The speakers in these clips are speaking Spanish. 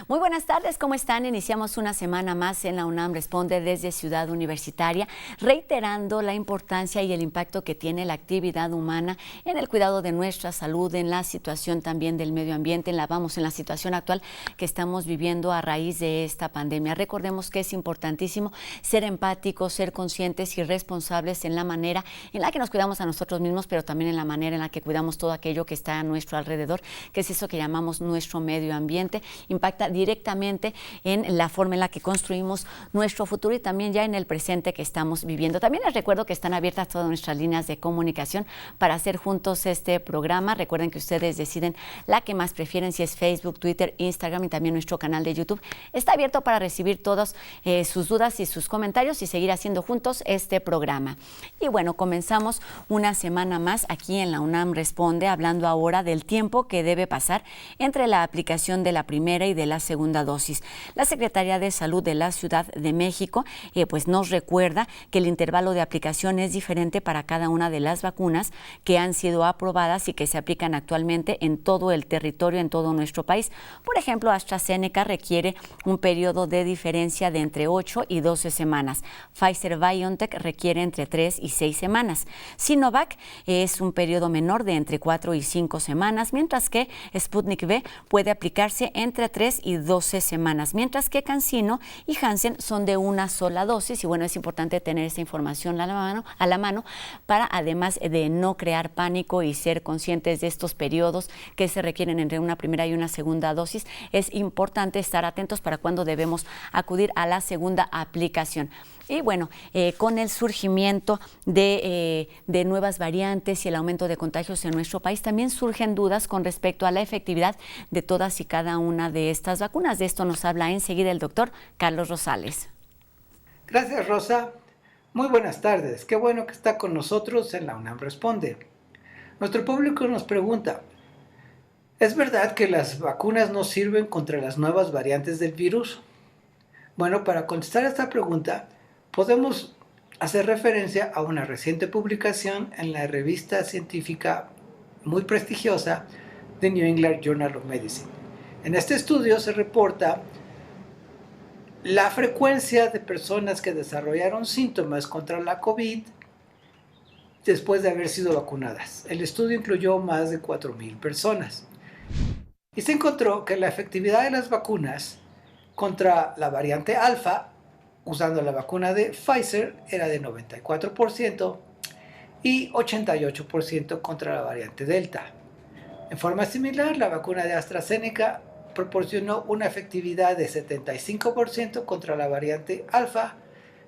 Muy buenas tardes, ¿cómo están? Iniciamos una semana más en la UNAM Responde desde Ciudad Universitaria, reiterando la importancia y el impacto que tiene la actividad humana en el cuidado de nuestra salud, en la situación también del medio ambiente, en la situación actual que estamos viviendo a raíz de esta pandemia. Recordemos que es importantísimo ser empáticos, ser conscientes y responsables en la manera en la que nos cuidamos a nosotros mismos, pero también en la manera en la que cuidamos todo aquello que está a nuestro alrededor, que es eso que llamamos nuestro medio ambiente. Impacta directamente en la forma en la que construimos nuestro futuro y también ya en el presente que estamos viviendo. También les recuerdo que están abiertas todas nuestras líneas de comunicación para hacer juntos este programa. Recuerden que ustedes deciden la que más prefieren, si es Facebook, Twitter, Instagram y también nuestro canal de YouTube. Está abierto para recibir todas sus dudas y sus comentarios y seguir haciendo juntos este programa. Y bueno, comenzamos una semana más aquí en la UNAM Responde, hablando ahora del tiempo que debe pasar entre la aplicación de la primera y de la segunda dosis. La Secretaría de Salud de la Ciudad de México pues nos recuerda que el intervalo de aplicación es diferente para cada una de las vacunas que han sido aprobadas y que se aplican actualmente en todo el territorio, en todo nuestro país. Por ejemplo, AstraZeneca requiere un periodo de diferencia de entre 8 y 12 semanas. Pfizer-BioNTech requiere entre 3 y 6 semanas. Sinovac es un periodo menor de entre 4 y 5 semanas, mientras que Sputnik V puede aplicarse entre 3 y 12 semanas, mientras que CanSino y Janssen son de una sola dosis. Y bueno, es importante tener esa información a la mano para, además de no crear pánico y ser conscientes de estos periodos que se requieren entre una primera y una segunda dosis, es importante estar atentos para cuando debemos acudir a la segunda aplicación. Y bueno, con el surgimiento de nuevas variantes y el aumento de contagios en nuestro país, también surgen dudas con respecto a la efectividad de todas y cada una de estas vacunas. De esto nos habla enseguida el doctor Carlos Rosales. Gracias, Rosa. Muy buenas tardes. Qué bueno que está con nosotros en la UNAM Responde. Nuestro público nos pregunta, ¿es verdad que las vacunas no sirven contra las nuevas variantes del virus? Bueno, para contestar esta pregunta, podemos hacer referencia a una reciente publicación en la revista científica muy prestigiosa The New England Journal of Medicine. En este estudio se reporta la frecuencia de personas que desarrollaron síntomas contra la COVID después de haber sido vacunadas. El estudio incluyó más de 4,000 personas y se encontró que la efectividad de las vacunas contra la variante alfa usando la vacuna de Pfizer era de 94% y 88% contra la variante Delta. En forma similar, la vacuna de AstraZeneca proporcionó una efectividad de 75% contra la variante alfa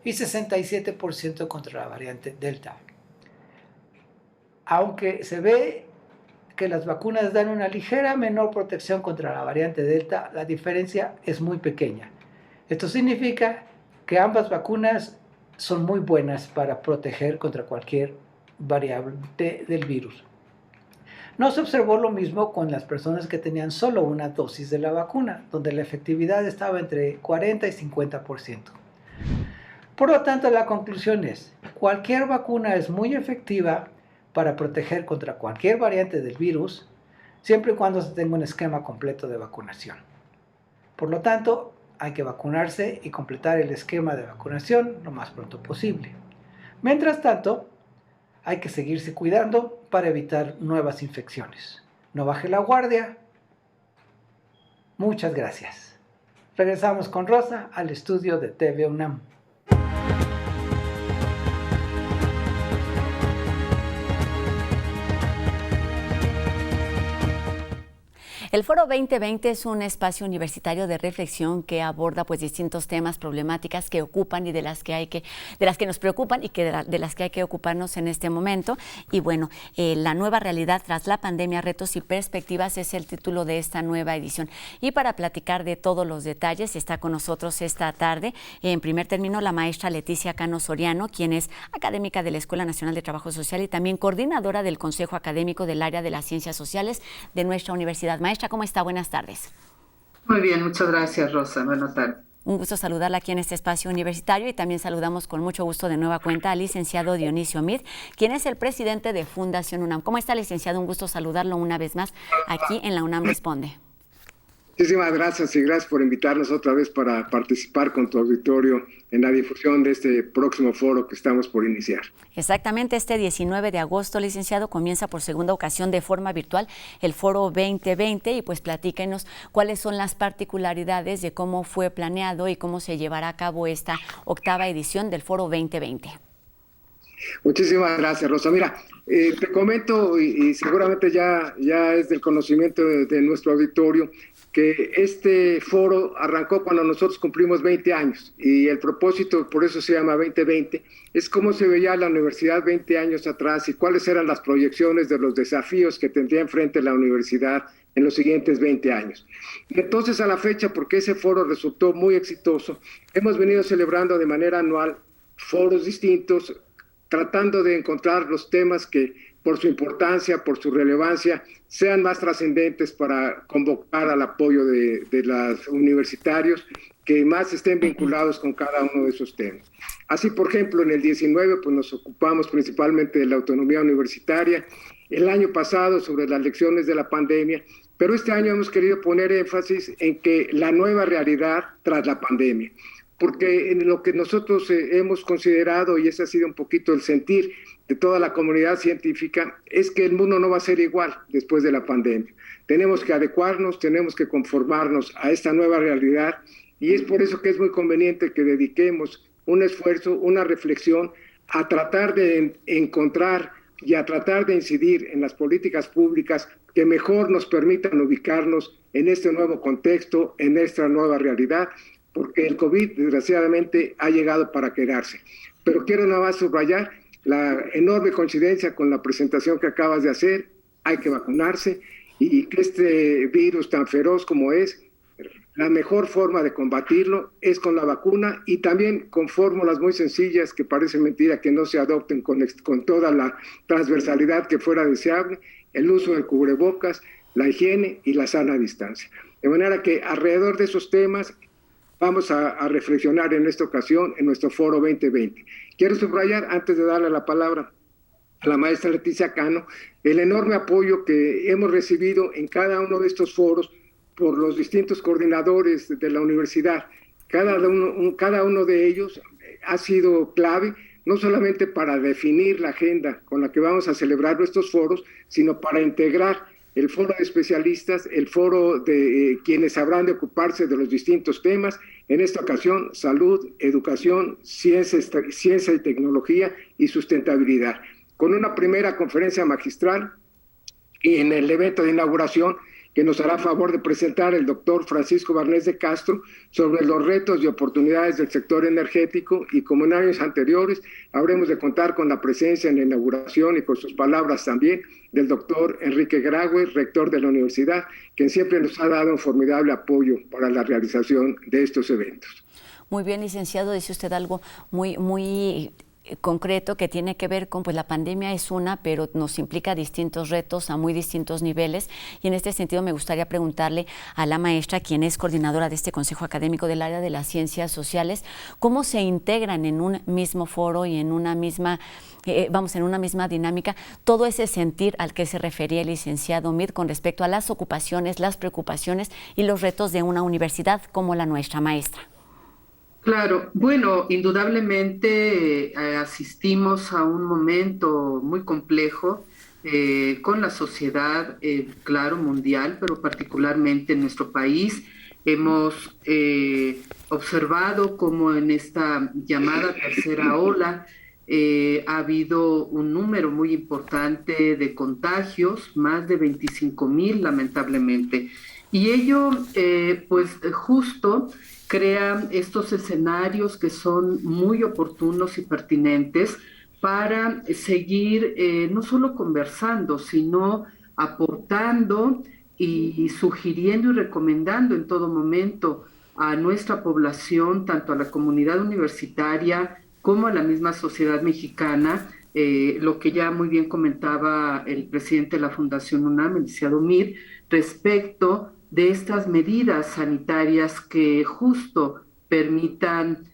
y 67% contra la variante Delta. Aunque se ve que las vacunas dan una ligera menor protección contra la variante Delta, la diferencia es muy pequeña. Esto significa que ambas vacunas son muy buenas para proteger contra cualquier variante del virus. No se observó lo mismo con las personas que tenían solo una dosis de la vacuna, donde la efectividad estaba entre 40 y 50%. Por lo tanto, la conclusión es, cualquier vacuna es muy efectiva para proteger contra cualquier variante del virus, siempre y cuando se tenga un esquema completo de vacunación. Por lo tanto, hay que vacunarse y completar el esquema de vacunación lo más pronto posible. Mientras tanto, hay que seguirse cuidando para evitar nuevas infecciones. No baje la guardia. Muchas gracias. Regresamos con Rosa al estudio de TV UNAM. El Foro 2020 es un espacio universitario de reflexión que aborda distintos temas, problemáticas que ocupan y de las que nos preocupan y de las que hay que ocuparnos en este momento. Y bueno, la nueva realidad tras la pandemia, retos y perspectivas es el título de esta nueva edición. Y para platicar de todos los detalles está con nosotros esta tarde, en primer término, la maestra Leticia Cano Soriano, quien es académica de la Escuela Nacional de Trabajo Social y también coordinadora del Consejo Académico del Área de las Ciencias Sociales de nuestra universidad. Maestra, ¿cómo está? Buenas tardes. Muy bien, muchas gracias, Rosa. Buenas tardes. Un gusto saludarla aquí en este espacio universitario y también saludamos con mucho gusto de nueva cuenta al licenciado Dionisio Meade, quien es el presidente de Fundación UNAM. ¿Cómo está, licenciado? Un gusto saludarlo una vez más aquí en la UNAM Responde. Muchísimas gracias y gracias por invitarnos otra vez para participar con tu auditorio en la difusión de este próximo foro que estamos por iniciar. Exactamente, este 19 de agosto, licenciado, comienza por segunda ocasión de forma virtual el Foro 2020 y pues platíquenos cuáles son las particularidades de cómo fue planeado y cómo se llevará a cabo esta octava edición del Foro 2020. Muchísimas gracias, Rosa. Mira, te comento y seguramente ya es del conocimiento de nuestro auditorio que este foro arrancó cuando nosotros cumplimos 20 años y el propósito, por eso se llama 2020, es cómo se veía la universidad 20 años atrás y cuáles eran las proyecciones de los desafíos que tendría enfrente la universidad en los siguientes 20 años. Y entonces a la fecha, porque ese foro resultó muy exitoso, hemos venido celebrando de manera anual foros distintos, tratando de encontrar los temas que por su importancia, por su relevancia, sean más trascendentes para convocar al apoyo de los universitarios que más estén vinculados con cada uno de esos temas. Así, por ejemplo, en el 19 pues nos ocupamos principalmente de la autonomía universitaria, el año pasado sobre las lecciones de la pandemia, pero este año hemos querido poner énfasis en que la nueva realidad tras la pandemia, porque en lo que nosotros hemos considerado, y ese ha sido un poquito el sentir de toda la comunidad científica, es que el mundo no va a ser igual después de la pandemia. Tenemos que adecuarnos, tenemos que conformarnos a esta nueva realidad, y es por eso que es muy conveniente que dediquemos un esfuerzo, una reflexión, a tratar de encontrar y a tratar de incidir en las políticas públicas que mejor nos permitan ubicarnos en este nuevo contexto, en esta nueva realidad, porque el COVID, desgraciadamente, ha llegado para quedarse. Pero quiero nada más subrayar la enorme coincidencia con la presentación que acabas de hacer. Hay que vacunarse y que este virus tan feroz como es, la mejor forma de combatirlo es con la vacuna y también con fórmulas muy sencillas que parece mentira que no se adopten con toda la transversalidad que fuera deseable, el uso del cubrebocas, la higiene y la sana distancia. De manera que alrededor de esos temas vamos a reflexionar en esta ocasión en nuestro Foro 2020. Quiero subrayar, antes de darle la palabra a la maestra Leticia Cano, el enorme apoyo que hemos recibido en cada uno de estos foros por los distintos coordinadores de la universidad. Cada uno de ellos ha sido clave, no solamente para definir la agenda con la que vamos a celebrar nuestros foros, sino para integrar el foro de especialistas, el foro de quienes habrán de ocuparse de los distintos temas, en esta ocasión salud, educación, ciencia y tecnología y sustentabilidad, con una primera conferencia magistral y en el evento de inauguración que nos hará favor de presentar el doctor Francisco Barnés de Castro sobre los retos y oportunidades del sector energético, y como en años anteriores habremos de contar con la presencia en la inauguración y con sus palabras también del doctor Enrique Graue, rector de la universidad, quien siempre nos ha dado un formidable apoyo para la realización de estos eventos. Muy bien, licenciado, dice usted algo muy concreto que tiene que ver con, pues la pandemia es una, pero nos implica distintos retos a muy distintos niveles, y en este sentido me gustaría preguntarle a la maestra, quien es coordinadora de este Consejo Académico del área de las ciencias sociales, cómo se integran en un mismo foro y en una misma en una misma dinámica, todo ese sentir al que se refería el licenciado Mir con respecto a las ocupaciones, las preocupaciones y los retos de una universidad como la nuestra, maestra. Claro, bueno, indudablemente asistimos a un momento muy complejo con la sociedad, claro, mundial, pero particularmente en nuestro país. Hemos observado cómo en esta llamada tercera ola ha habido un número muy importante de contagios, más de 25,000 lamentablemente. Y ello, pues justo crean estos escenarios que son muy oportunos y pertinentes para seguir no solo conversando, sino aportando y sugiriendo y recomendando en todo momento a nuestra población, tanto a la comunidad universitaria como a la misma sociedad mexicana, lo que ya muy bien comentaba el presidente de la Fundación UNAM, el licenciado Mir, respecto de estas medidas sanitarias que justo permitan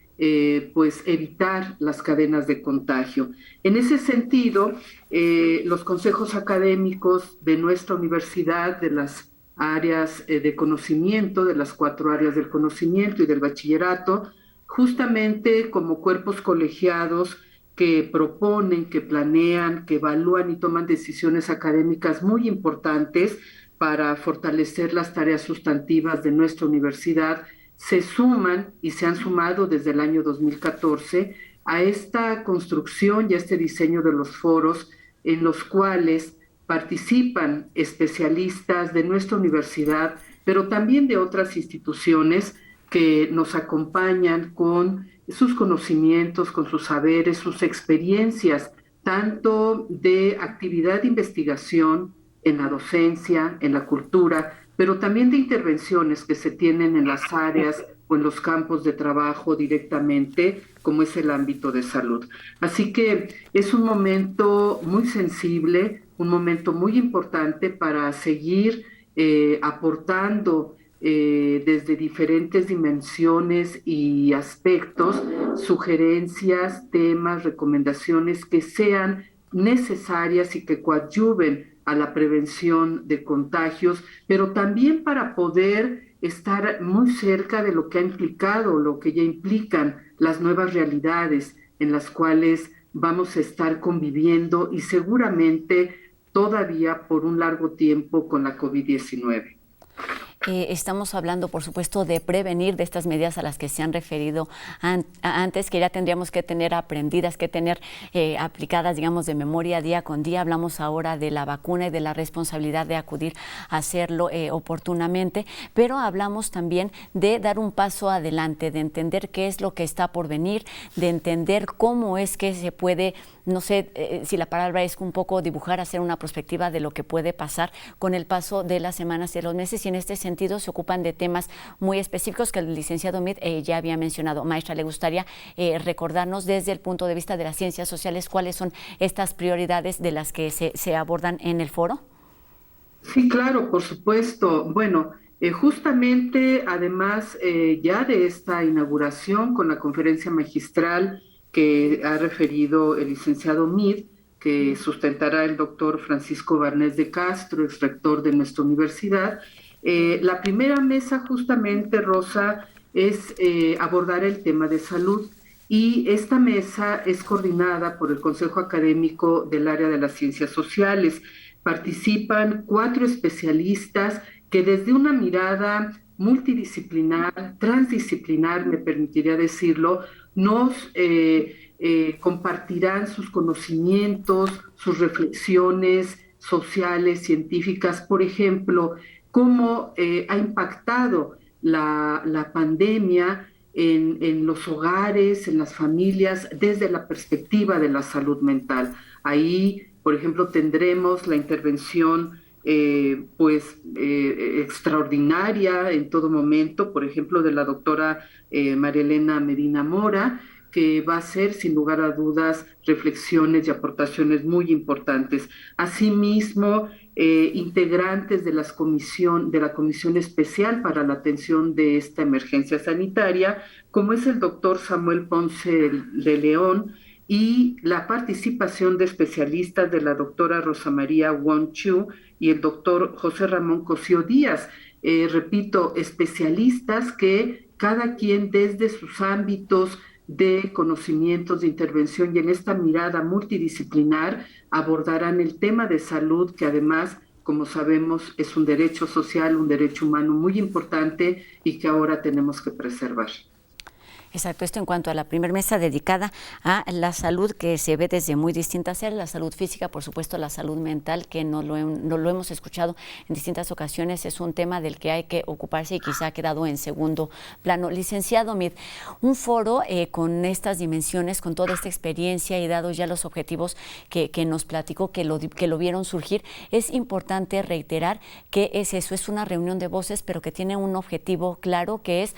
pues evitar las cadenas de contagio. En ese sentido, los consejos académicos de nuestra universidad, de las áreas de conocimiento, de las 4 áreas del conocimiento y del bachillerato, justamente como cuerpos colegiados que proponen, que planean, que evalúan y toman decisiones académicas muy importantes para fortalecer las tareas sustantivas de nuestra universidad, se suman y se han sumado desde el año 2014 a esta construcción y a este diseño de los foros en los cuales participan especialistas de nuestra universidad, pero también de otras instituciones que nos acompañan con sus conocimientos, con sus saberes, sus experiencias, tanto de actividad de investigación en la docencia, en la cultura, pero también de intervenciones que se tienen en las áreas o en los campos de trabajo directamente, como es el ámbito de salud. Así que es un momento muy sensible, un momento muy importante para seguir aportando desde diferentes dimensiones y aspectos, sugerencias, temas, recomendaciones que sean necesarias y que coadyuven a la prevención de contagios, pero también para poder estar muy cerca de lo que ha implicado, lo que ya implican las nuevas realidades en las cuales vamos a estar conviviendo y seguramente todavía por un largo tiempo con la COVID-19. Estamos hablando, por supuesto, de prevenir, de estas medidas a las que se han referido antes, que ya tendríamos que tener aprendidas, que tener aplicadas, digamos, de memoria día con día. Hablamos ahora de la vacuna y de la responsabilidad de acudir a hacerlo oportunamente, pero hablamos también de dar un paso adelante, de entender qué es lo que está por venir, de entender cómo es que se puede, no sé si la palabra es un poco dibujar, hacer una perspectiva de lo que puede pasar con el paso de las semanas y de los meses, y en este sentido se ocupan de temas muy específicos que el licenciado Meade ya había mencionado. Maestra, ¿le gustaría recordarnos desde el punto de vista de las ciencias sociales cuáles son estas prioridades de las que se abordan en el foro? Sí, claro, por supuesto. Bueno, justamente además ya de esta inauguración con la conferencia magistral que ha referido el licenciado Meade, que sustentará el doctor Francisco Barnés de Castro, ex rector de nuestra universidad, la primera mesa justamente, Rosa, es abordar el tema de salud, y esta mesa es coordinada por el Consejo Académico del área de las ciencias sociales. Participan 4 especialistas que desde una mirada multidisciplinar, transdisciplinar, me permitiría decirlo, nos compartirán sus conocimientos, sus reflexiones sociales, científicas. Por ejemplo, cómo ha impactado la pandemia en los hogares, en las familias, desde la perspectiva de la salud mental. Ahí, por ejemplo, tendremos la intervención extraordinaria en todo momento, por ejemplo, de la doctora María Elena Medina Mora, que va a hacer, sin lugar a dudas, reflexiones y aportaciones muy importantes. Asimismo, integrantes de la Comisión Especial para la Atención de esta Emergencia Sanitaria, como es el doctor Samuel Ponce de León, y la participación de especialistas de la doctora Rosa María Wong Chu y el doctor José Ramón Cosío Díaz. Repito, especialistas que cada quien desde sus ámbitos de conocimientos de intervención y en esta mirada multidisciplinar abordarán el tema de salud, que además, como sabemos, es un derecho social, un derecho humano muy importante y que ahora tenemos que preservar. Exacto, esto en cuanto a la primera mesa dedicada a la salud, que se ve desde muy distintas áreas, la salud física, por supuesto la salud mental, que no lo hemos escuchado en distintas ocasiones, es un tema del que hay que ocuparse y quizá ha quedado en segundo plano. Licenciado Meade, un foro con estas dimensiones, con toda esta experiencia y dados ya los objetivos que nos platicó, que lo vieron surgir, es importante reiterar que es eso, es una reunión de voces, pero que tiene un objetivo claro, que es,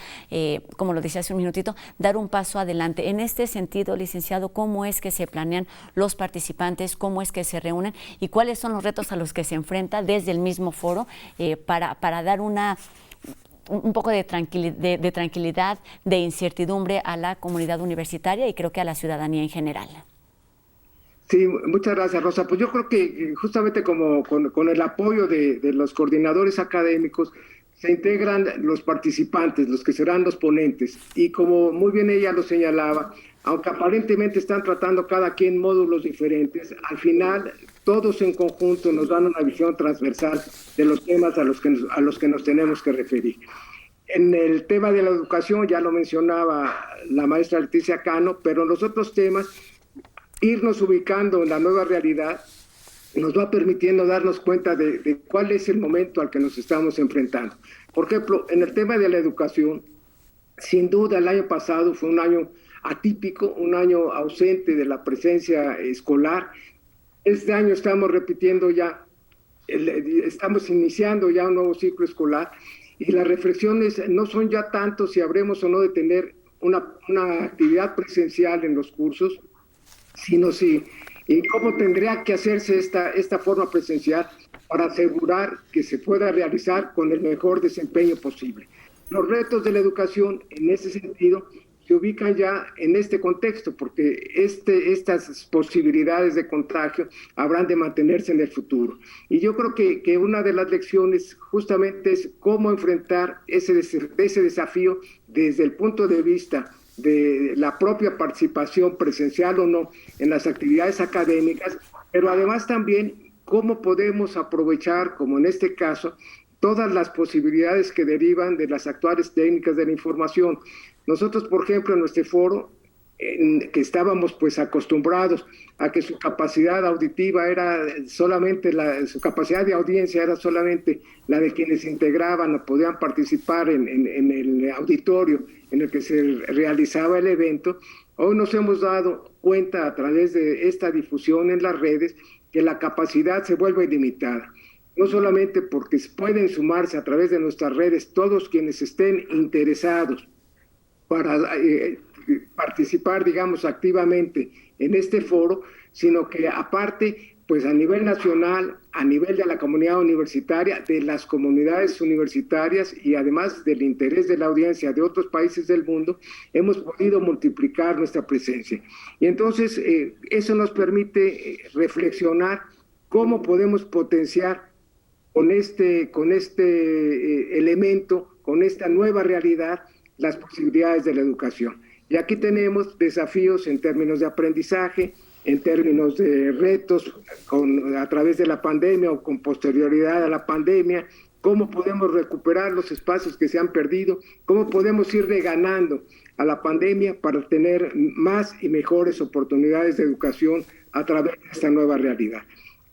como lo decía hace un minutito, dar un paso adelante. En este sentido, licenciado, ¿cómo es que se planean los participantes? ¿Cómo es que se reúnen? ¿Y cuáles son los retos a los que se enfrenta desde el mismo foro para dar un poco de tranquilidad, de incertidumbre a la comunidad universitaria y creo que a la ciudadanía en general? Sí, muchas gracias, Rosa. Pues yo creo que justamente como con el apoyo de los coordinadores académicos, se integran los participantes, los que serán los ponentes. Y como muy bien ella lo señalaba, aunque aparentemente están tratando cada quien módulos diferentes, al final todos en conjunto nos dan una visión transversal de los temas a los que nos tenemos que referir. En el tema de la educación, ya lo mencionaba la maestra Leticia Cano, pero en los otros temas, irnos ubicando en la nueva realidad nos va permitiendo darnos cuenta de cuál es el momento al que nos estamos enfrentando. Por ejemplo, en el tema de la educación, sin duda el año pasado fue un año atípico, un año ausente de la presencia escolar. Este año estamos repitiendo ya, estamos iniciando ya un nuevo ciclo escolar y las reflexiones no son ya tanto si habremos o no de tener una actividad presencial en los cursos, sino si y cómo tendría que hacerse esta forma presencial para asegurar que se pueda realizar con el mejor desempeño posible. Los retos de la educación en ese sentido se ubican ya en este contexto, porque estas posibilidades de contagio habrán de mantenerse en el futuro. Y yo creo que una de las lecciones justamente es cómo enfrentar ese desafío desde el punto de vista de la propia participación presencial o no en las actividades académicas, pero además también cómo podemos aprovechar, como en este caso, todas las posibilidades que derivan de las actuales técnicas de la información. Nosotros, por ejemplo, en nuestro foro, que estábamos pues acostumbrados a que su capacidad auditiva era solamente su capacidad de audiencia era solamente la de quienes integraban o podían participar en el auditorio en el que se realizaba el evento. Hoy nos hemos dado cuenta a través de esta difusión en las redes que la capacidad se vuelve ilimitada, no solamente porque pueden sumarse a través de nuestras redes todos quienes estén interesados para participar, digamos, activamente en este foro, sino que aparte, pues a nivel nacional, a nivel de la comunidad universitaria, de las comunidades universitarias y además del interés de la audiencia de otros países del mundo, hemos podido multiplicar nuestra presencia. Y entonces eso nos permite reflexionar cómo podemos potenciar con este elemento, con esta nueva realidad, las posibilidades de la educación. Y aquí tenemos desafíos en términos de aprendizaje, en términos de retos a través de la pandemia o con posterioridad a la pandemia, cómo podemos recuperar los espacios que se han perdido, cómo podemos ir reganando a la pandemia para tener más y mejores oportunidades de educación a través de esta nueva realidad.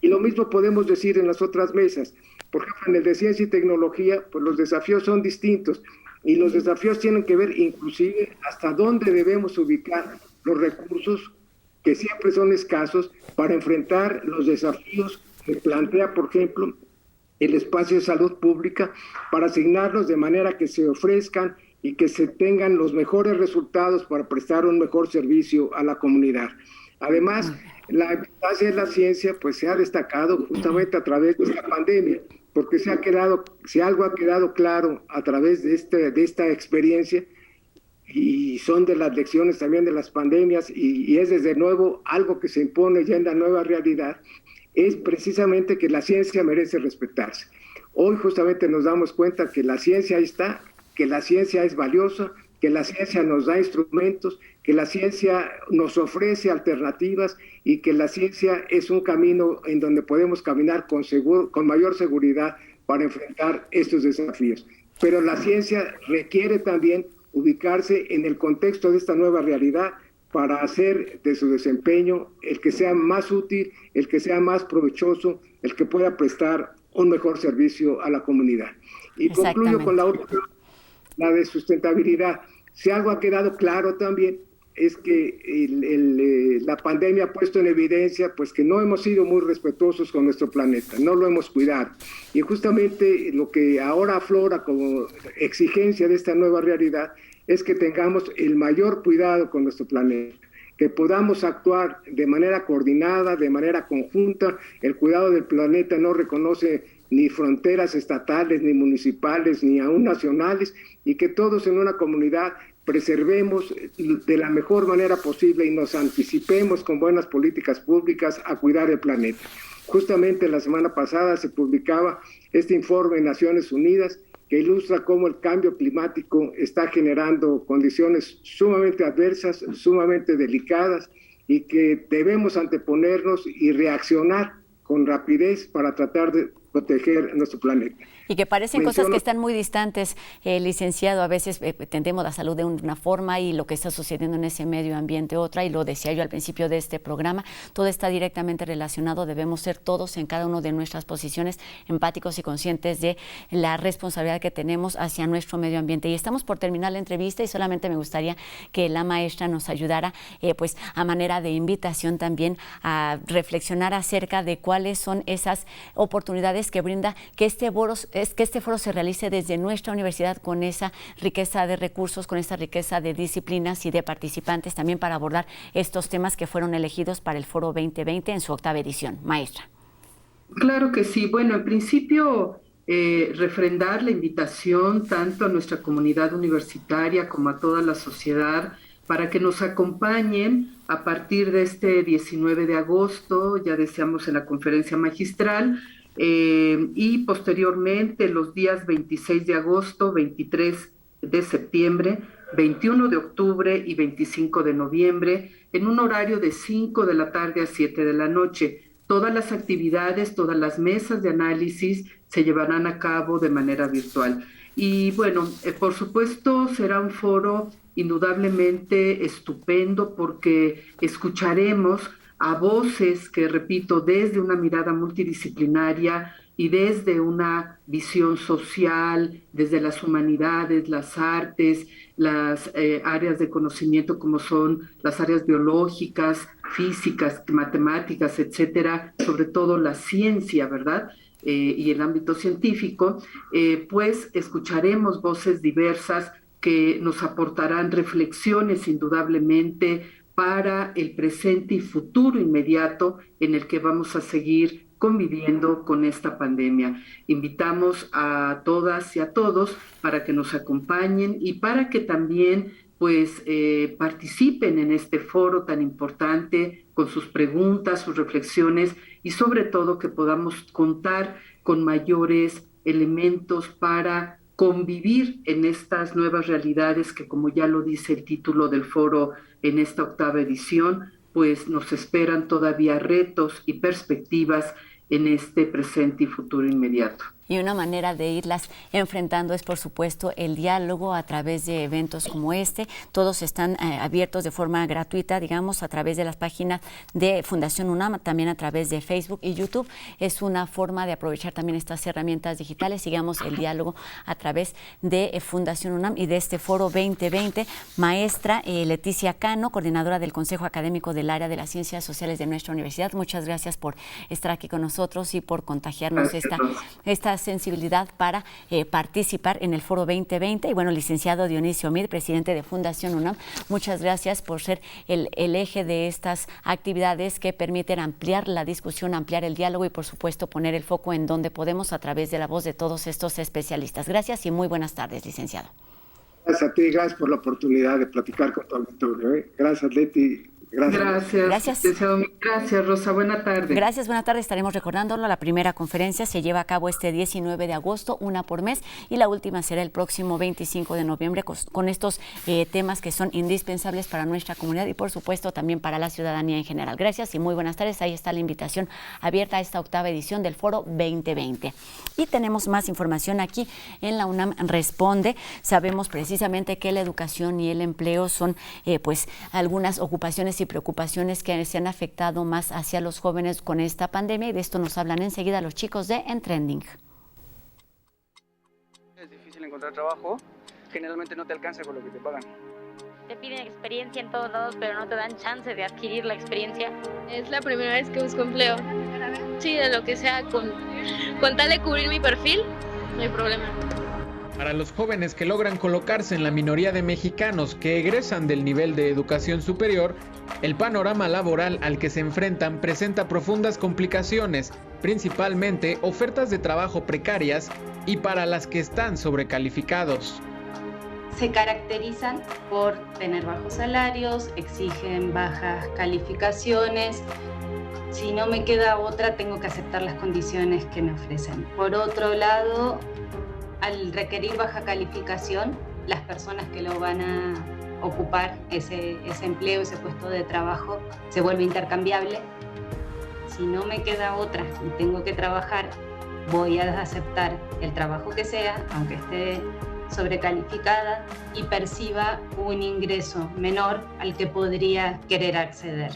Y lo mismo podemos decir en las otras mesas. Por ejemplo, en el de ciencia y tecnología, pues los desafíos son distintos. Y los desafíos tienen que ver inclusive hasta dónde debemos ubicar los recursos que siempre son escasos para enfrentar los desafíos que plantea, por ejemplo, el espacio de salud pública, para asignarlos de manera que se ofrezcan y que se tengan los mejores resultados para prestar un mejor servicio a la comunidad. Además, la importancia de la ciencia pues se ha destacado justamente a través de esta pandemia, porque si algo ha quedado claro a través de esta experiencia, y son de las lecciones también de las pandemias, y es desde nuevo algo que se impone ya en la nueva realidad, es precisamente que la ciencia merece respetarse. Hoy justamente nos damos cuenta que la ciencia ahí está, que la ciencia es valiosa, que la ciencia nos da instrumentos, que la ciencia nos ofrece alternativas y que la ciencia es un camino en donde podemos caminar con mayor seguridad para enfrentar estos desafíos. Pero la ciencia requiere también ubicarse en el contexto de esta nueva realidad para hacer de su desempeño el que sea más útil, el que sea más provechoso, el que pueda prestar un mejor servicio a la comunidad. Y concluyo con la otra, la de sustentabilidad. Si algo ha quedado claro también es que la pandemia ha puesto en evidencia pues que no hemos sido muy respetuosos con nuestro planeta, no lo hemos cuidado. Y justamente lo que ahora aflora como exigencia de esta nueva realidad es que tengamos el mayor cuidado con nuestro planeta, que podamos actuar de manera coordinada, de manera conjunta. El cuidado del planeta no reconoce ni fronteras estatales, ni municipales, ni aún nacionales, y que todos en una comunidad preservemos de la mejor manera posible y nos anticipemos con buenas políticas públicas a cuidar el planeta. Justamente la semana pasada se publicaba este informe en Naciones Unidas que ilustra cómo el cambio climático está generando condiciones sumamente adversas, sumamente delicadas, y que debemos anteponernos y reaccionar con rapidez para tratar de proteger nuestro planeta. Y que parecen cosas que están muy distantes, licenciado. A veces entendemos la salud de una forma y lo que está sucediendo en ese medio ambiente otra, y lo decía yo al principio de este programa, todo está directamente relacionado. Debemos ser todos en cada una de nuestras posiciones empáticos y conscientes de la responsabilidad que tenemos hacia nuestro medio ambiente. Y estamos por terminar la entrevista y solamente me gustaría que la maestra nos ayudara, pues a manera de invitación también a reflexionar acerca de cuáles son esas oportunidades que brinda que este foro se realice desde nuestra universidad, con esa riqueza de recursos, con esa riqueza de disciplinas y de participantes, también para abordar estos temas que fueron elegidos para el Foro 2020 en su 8ª edición. Maestra. Claro que sí. Bueno, en principio, refrendar la invitación tanto a nuestra comunidad universitaria como a toda la sociedad para que nos acompañen a partir de este 19 de agosto, ya decíamos en la conferencia magistral, y posteriormente los días 26 de agosto, 23 de septiembre, 21 de octubre y 25 de noviembre, en un horario de 5 de la tarde a 7 de la noche. Todas las actividades, todas las mesas de análisis se llevarán a cabo de manera virtual. Y bueno, por supuesto será un foro indudablemente estupendo, porque escucharemos a voces que, repito, desde una mirada multidisciplinaria y desde una visión social, desde las humanidades, las artes, las áreas de conocimiento como son las áreas biológicas, físicas, matemáticas, etcétera, sobre todo la ciencia, ¿verdad? Y el ámbito científico, pues escucharemos voces diversas que nos aportarán reflexiones indudablemente para el presente y futuro inmediato en el que vamos a seguir conviviendo con esta pandemia. Invitamos a todas y a todos para que nos acompañen y para que también pues participen en este foro tan importante con sus preguntas, sus reflexiones, y sobre todo que podamos contar con mayores elementos para convivir en estas nuevas realidades que, como ya lo dice el título del foro en esta 8ª edición, pues nos esperan todavía retos y perspectivas en este presente y futuro inmediato. Y una manera de irlas enfrentando es, por supuesto, el diálogo a través de eventos como este. Todos están abiertos de forma gratuita, digamos, a través de las páginas de Fundación UNAM, también a través de Facebook y YouTube. Es una forma de aprovechar también estas herramientas digitales. Sigamos el diálogo a través de Fundación UNAM y de este Foro 2020. Maestra Leticia Cano, coordinadora del Consejo Académico del Área de las Ciencias Sociales de nuestra universidad, muchas gracias por estar aquí con nosotros y por contagiarnos esta sensibilidad para participar en el Foro 2020. Y bueno, licenciado Dionisio Mir, presidente de Fundación UNAM, muchas gracias por ser el eje de estas actividades que permiten ampliar la discusión, ampliar el diálogo y, por supuesto, poner el foco en donde podemos a través de la voz de todos estos especialistas. Gracias y muy buenas tardes, licenciado. Gracias a ti, gracias por la oportunidad de platicar con tu auditorio. Gracias, Leti. Gracias. Gracias, Rosa. Buena tarde. Gracias, buena tarde. Estaremos recordándolo. La primera conferencia se lleva a cabo este 19 de agosto, una por mes, y la última será el próximo 25 de noviembre con estos temas que son indispensables para nuestra comunidad y, por supuesto, también para la ciudadanía en general. Gracias y muy buenas tardes. Ahí está la invitación abierta a esta 8ª edición del Foro 2020. Y tenemos más información aquí en la UNAM Responde. Sabemos precisamente que la educación y el empleo son pues algunas ocupaciones y preocupaciones que se han afectado más hacia los jóvenes con esta pandemia, y de esto nos hablan enseguida los chicos de En Trending. Es difícil encontrar trabajo, generalmente no te alcanza con lo que te pagan. Te piden experiencia en todos lados, pero no te dan chance de adquirir la experiencia. Es la primera vez que busco empleo. Sí, de lo que sea, con tal de cubrir mi perfil, no hay problema. Para los jóvenes que logran colocarse en la minoría de mexicanos que egresan del nivel de educación superior, el panorama laboral al que se enfrentan presenta profundas complicaciones, principalmente ofertas de trabajo precarias y para las que están sobrecalificados. se caracterizan por tener bajos salarios, exigen bajas calificaciones. Si no me queda otra, tengo que aceptar las condiciones que me ofrecen. Por otro lado, al requerir baja calificación, las personas que lo van a ocupar ese empleo, ese puesto de trabajo, se vuelve intercambiable. Si no me queda otra y tengo que trabajar, voy a aceptar el trabajo que sea, aunque esté sobrecalificada, y perciba un ingreso menor al que podría querer acceder.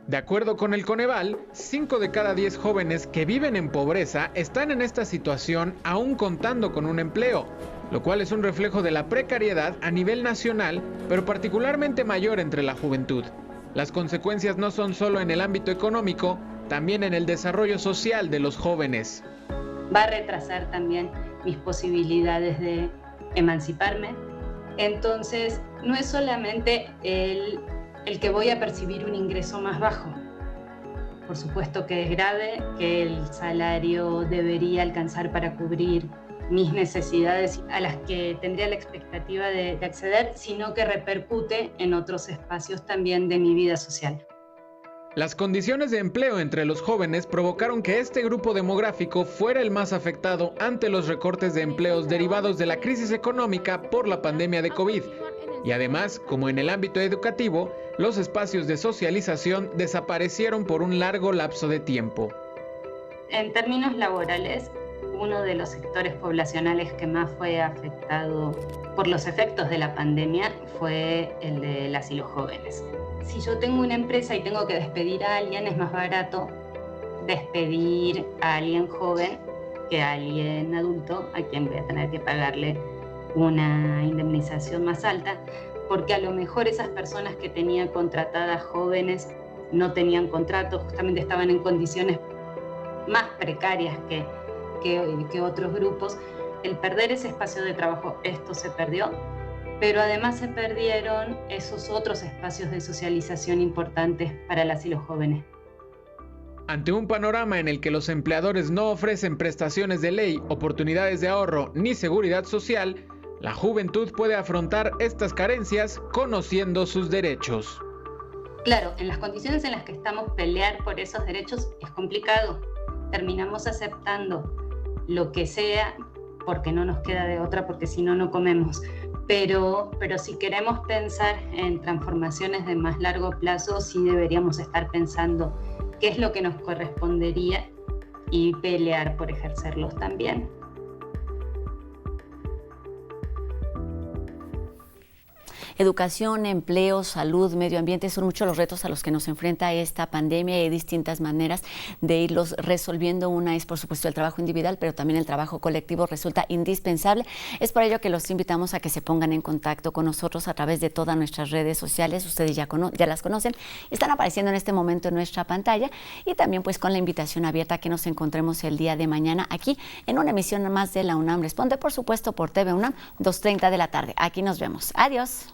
De acuerdo con el Coneval, 5 de cada 10 jóvenes que viven en pobreza están en esta situación aún contando con un empleo, lo cual es un reflejo de la precariedad a nivel nacional, pero particularmente mayor entre la juventud. Las consecuencias no son solo en el ámbito económico, también en el desarrollo social de los jóvenes. Va a retrasar también mis posibilidades de emanciparme. Entonces, no es solamente el que voy a percibir un ingreso más bajo. Por supuesto que es grave, que el salario debería alcanzar para cubrir mis necesidades a las que tendría la expectativa de acceder, sino que repercute en otros espacios también de mi vida social. Las condiciones de empleo entre los jóvenes provocaron que este grupo demográfico fuera el más afectado ante los recortes de empleos derivados de la crisis económica por la pandemia de COVID. Y además, como en el ámbito educativo, los espacios de socialización desaparecieron por un largo lapso de tiempo. En términos laborales, uno de los sectores poblacionales que más fue afectado por los efectos de la pandemia fue el de las y los jóvenes. Si yo tengo una empresa y tengo que despedir a alguien, es más barato despedir a alguien joven que a alguien adulto, a quien voy a tener que pagarle una indemnización más alta, porque a lo mejor esas personas que tenía contratadas jóvenes no tenían contrato, justamente estaban en condiciones más precarias que otros grupos. El perder ese espacio de trabajo, esto se perdió, pero además se perdieron esos otros espacios de socialización importantes para las y los jóvenes. Ante un panorama en el que los empleadores no ofrecen prestaciones de ley, oportunidades de ahorro ni seguridad social, la juventud puede afrontar estas carencias conociendo sus derechos. Claro, en las condiciones en las que estamos, pelear por esos derechos es complicado. Terminamos aceptando lo que sea porque no nos queda de otra, porque si no, no comemos. Pero si queremos pensar en transformaciones de más largo plazo, sí deberíamos estar pensando qué es lo que nos correspondería y pelear por ejercerlos también. Educación, empleo, salud, medio ambiente son muchos los retos a los que nos enfrenta esta pandemia y hay distintas maneras de irlos resolviendo. Una es, por supuesto, el trabajo individual, pero también el trabajo colectivo resulta indispensable. Es por ello que los invitamos a que se pongan en contacto con nosotros a través de todas nuestras redes sociales. Ustedes ya las conocen, están apareciendo en este momento en nuestra pantalla y también pues con la invitación abierta a que nos encontremos el día de mañana aquí en una emisión más de La UNAM Responde, por supuesto por TV UNAM, 2:30 de la tarde. Aquí nos vemos. Adiós.